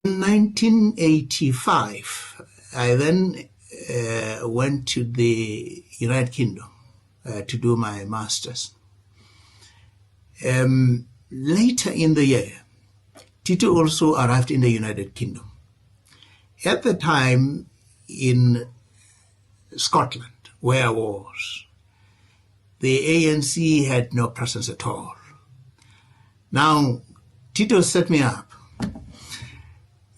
In 1985, I then went to the United Kingdom to do my master's. Later in the year, Tito also arrived in the United Kingdom. At the time in Scotland, where I was, the ANC had no presence at all. Now, Tito set me up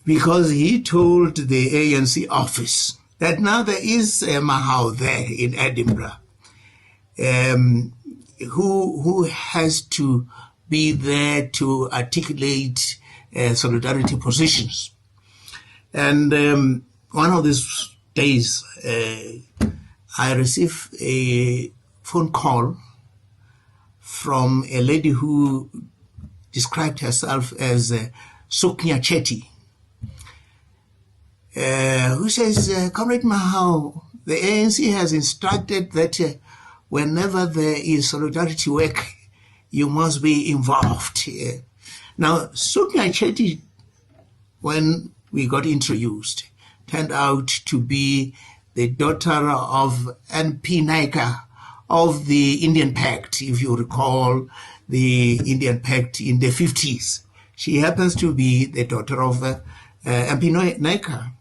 because he told the ANC office that now there is a Mahao there in Edinburgh who has to be there to articulate solidarity positions. And one of these days, I received a phone call from a lady who described herself as Suknya Chetty, who says, Comrade Mahao, the ANC has instructed that whenever there is solidarity work, you must be involved. Now, Suknya Chetty, when we got introduced, turned out to be the daughter of N.P. Naika of the Indian Pact, if you recall the Indian Pact in the 50s. She happens to be the daughter of N.P. Naika.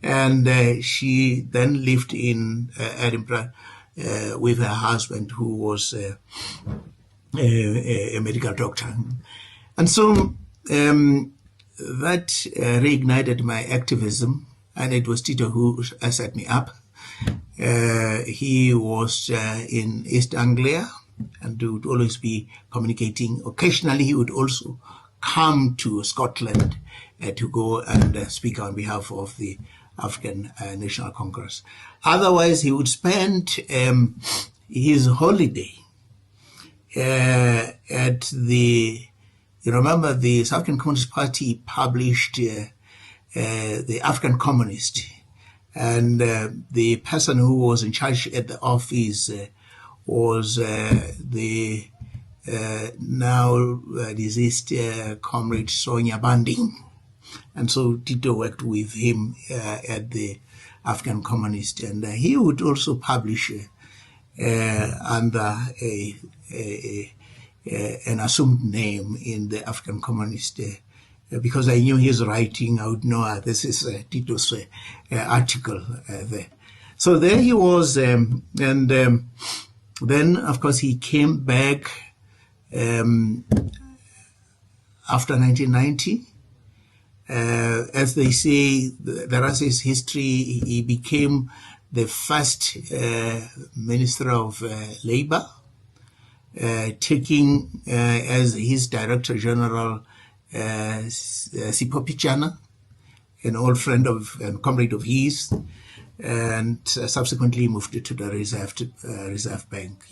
And she then lived in Edinburgh with her husband, who was a medical doctor. And so that reignited my activism, and it was Tito who set me up. He was in East Anglia and would always be communicating. Occasionally, he would also come to Scotland to go and speak on behalf of the African National Congress. Otherwise, he would spend his holiday at the, you remember the South African Communist Party published the African Communist, and the person who was in charge at the office was the now deceased comrade Sonia Banding. And so Tito worked with him at the African Communist, and he would also publish under an assumed name in the African Communist. Because I knew his writing, I would know this is Tito's article there. So there he was, and then, of course, he came back after 1990. As they say, the rest is history. He became the first Minister of Labour, taking as his Director General Sipho Pichana, an old friend of and comrade of his, and subsequently moved to the Reserve Bank.